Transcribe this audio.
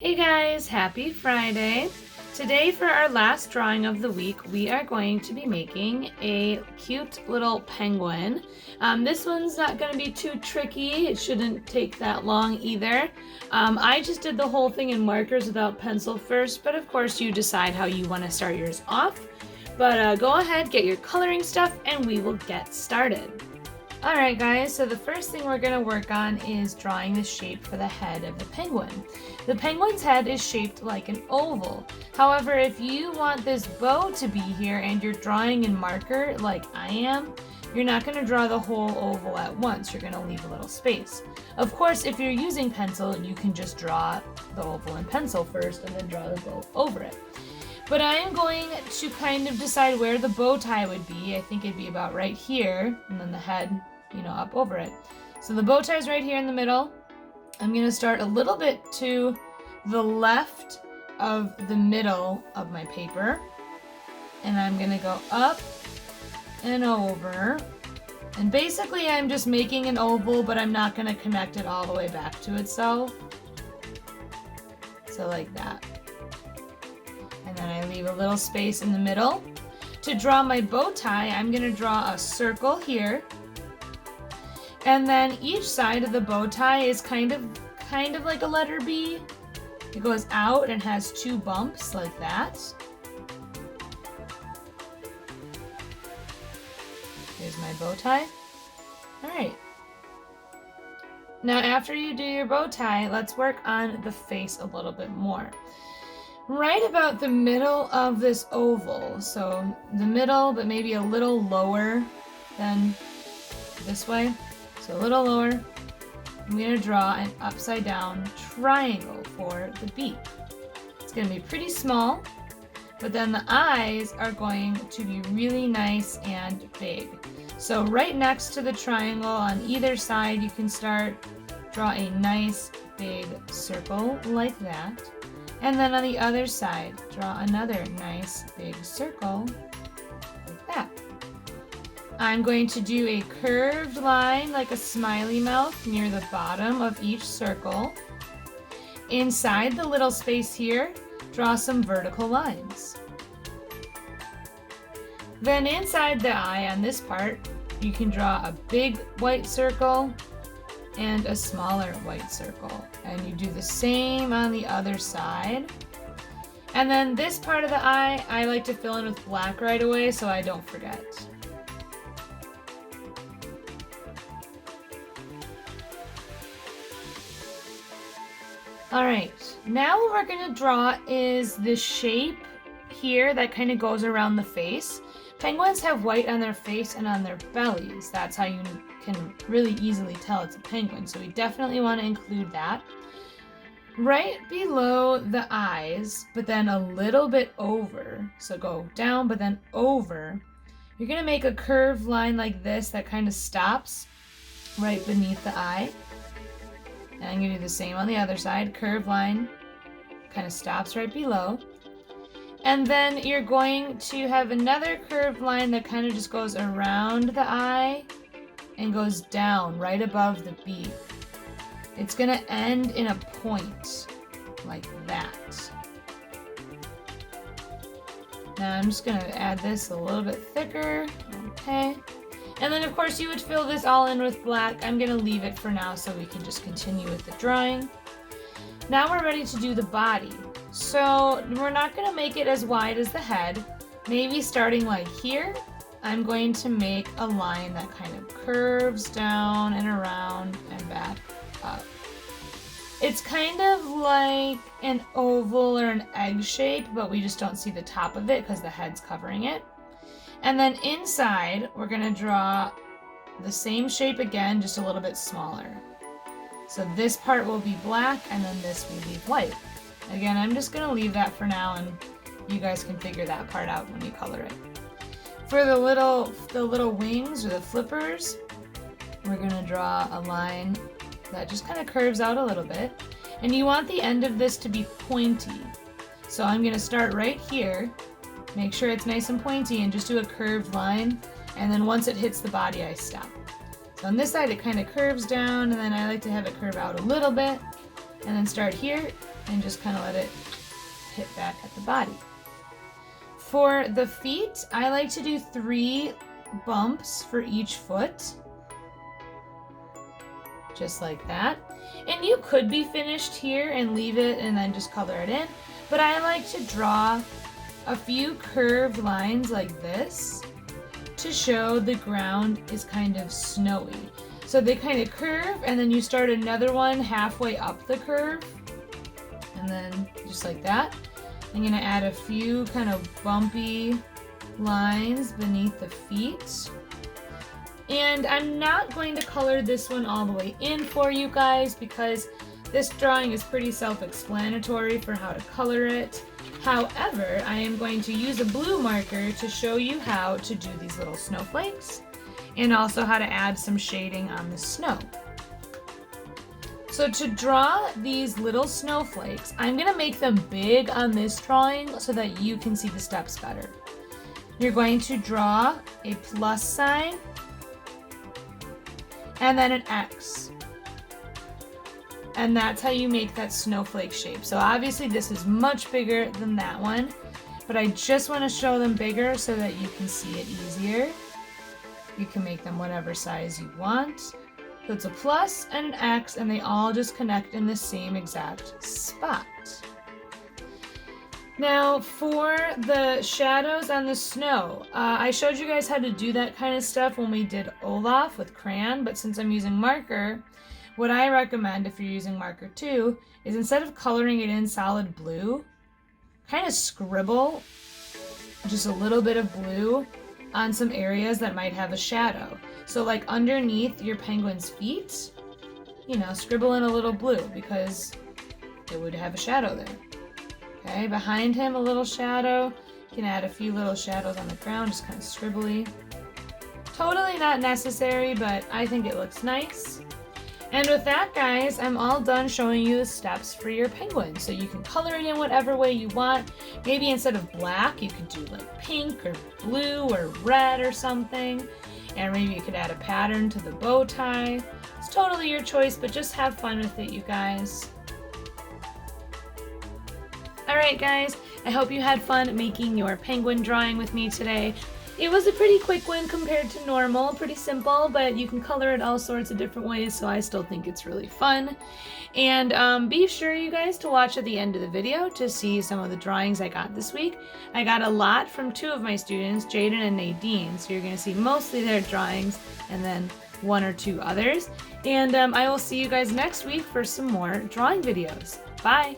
Hey guys, happy Friday. Today for our last drawing of the week, we are going to be making a cute little penguin. This one's not going to be too tricky. It shouldn't take that long either. I just did the whole thing in markers without pencil first, but of course you decide how you want to start yours off. But go ahead, get your coloring stuff, and we will get started. Alright guys, so the first thing we're going to work on is drawing the shape for the head of the penguin. The penguin's head is shaped like an oval. However, if you want this bow to be here and you're drawing in marker like I am, you're not going to draw the whole oval at once. You're going to leave a little space. Of course, if you're using pencil, you can just draw the oval in pencil first and then draw the bow over it. But I am going to kind of decide where the bow tie would be. I think it'd be about right here, and then the head, up over it. So the bow tie is right here in the middle. I'm going to start a little bit to the left of the middle of my paper. And I'm going to go up and over. And basically I'm just making an oval, but I'm not going to connect it all the way back to itself. So like that. And then I leave a little space in the middle. To draw my bow tie, I'm going to draw a circle here. And then each side of the bow tie is kind of like a letter B. It goes out and has two bumps like that. Here's my bow tie. All right. Now after you do your bow tie, let's work on the face a little bit more. Right about the middle of this oval, so the middle but maybe a little lower than this way, so a little lower, I'm going to draw an upside down triangle for the beak. It's going to be pretty small, but then the eyes are going to be really nice and big. So right next to the triangle on either side, you can draw a nice big circle like that. And then on the other side, draw another nice big circle like that. I'm going to do a curved line like a smiley mouth near the bottom of each circle. Inside the little space here, draw some vertical lines. Then inside the eye on this part, you can draw a big white circle and a smaller white circle. And you do the same on the other side. And then this part of the eye, I like to fill in with black right away so I don't forget. Alright, now what we're going to draw is the shape here that kind of goes around the face. Penguins have white on their face and on their bellies. That's how you can really easily tell it's a penguin, so we definitely want to include that. Right below the eyes, but then a little bit over, so go down but then over, you're going to make a curved line like this that kind of stops right beneath the eye. And I'm going to do the same on the other side, curved line, kind of stops right below. And then you're going to have another curved line that kind of just goes around the eye and goes down right above the beak. It's going to end in a point like that. Now I'm just going to add this a little bit thicker. Okay. And then of course you would fill this all in with black. I'm going to leave it for now so we can just continue with the drawing. Now we're ready to do the body. So we're not going to make it as wide as the head. Maybe starting like here, I'm going to make a line that kind of curves down and around and back up. It's kind of like an oval or an egg shape, but we just don't see the top of it because the head's covering it. And then inside, we're going to draw the same shape again, just a little bit smaller. So this part will be black, and then this will be white. Again, I'm just going to leave that for now, and you guys can figure that part out when you color it. For the little wings or the flippers, we're going to draw a line that just kind of curves out a little bit. And you want the end of this to be pointy. So I'm going to start right here, make sure it's nice and pointy, and just do a curved line. And then once it hits the body, I stop. So on this side, it kind of curves down, and then I like to have it curve out a little bit. And then start here and just kind of let it hit back at the body. For the feet, I like to do 3 bumps for each foot. Just like that. And you could be finished here and leave it and then just color it in. But I like to draw a few curved lines like this to show the ground is kind of snowy. So they kind of curve and then you start another one halfway up the curve. And then just like that. I'm going to add a few kind of bumpy lines beneath the feet. And I'm not going to color this one all the way in for you guys because this drawing is pretty self-explanatory for how to color it. However, I am going to use a blue marker to show you how to do these little snowflakes and also how to add some shading on the snow. So to draw these little snowflakes, I'm going to make them big on this drawing so that you can see the steps better. You're going to draw a plus sign and then an X. And that's how you make that snowflake shape. So obviously this is much bigger than that one, but I just want to show them bigger so that you can see it easier. You can make them whatever size you want. So it's a plus and an X, and they all just connect in the same exact spot. Now for the shadows on the snow, I showed you guys how to do that kind of stuff when we did Olaf with crayon, but since I'm using marker, what I recommend if you're using marker too is instead of coloring it in solid blue, kind of scribble just a little bit of blue on some areas that might have a shadow. So like underneath your penguin's feet, you know, scribble in a little blue because it would have a shadow there. Okay, behind him a little shadow. You can add a few little shadows on the ground, just kind of scribbly. Totally not necessary, but I think it looks nice. And with that, guys, I'm all done showing you the steps for your penguin. So you can color it in whatever way you want. Maybe instead of black, you could do like pink or blue or red or something. And maybe you could add a pattern to the bow tie. It's totally your choice, but just have fun with it, you guys. Alright guys, I hope you had fun making your penguin drawing with me today. It was a pretty quick one compared to normal, pretty simple, but you can color it all sorts of different ways, so I still think it's really fun. And be sure, you guys, to watch at the end of the video to see some of the drawings I got this week. I got a lot from 2 of my students, Jaden and Nadine, so you're going to see mostly their drawings and then 1 or 2 others. And I will see you guys next week for some more drawing videos. Bye!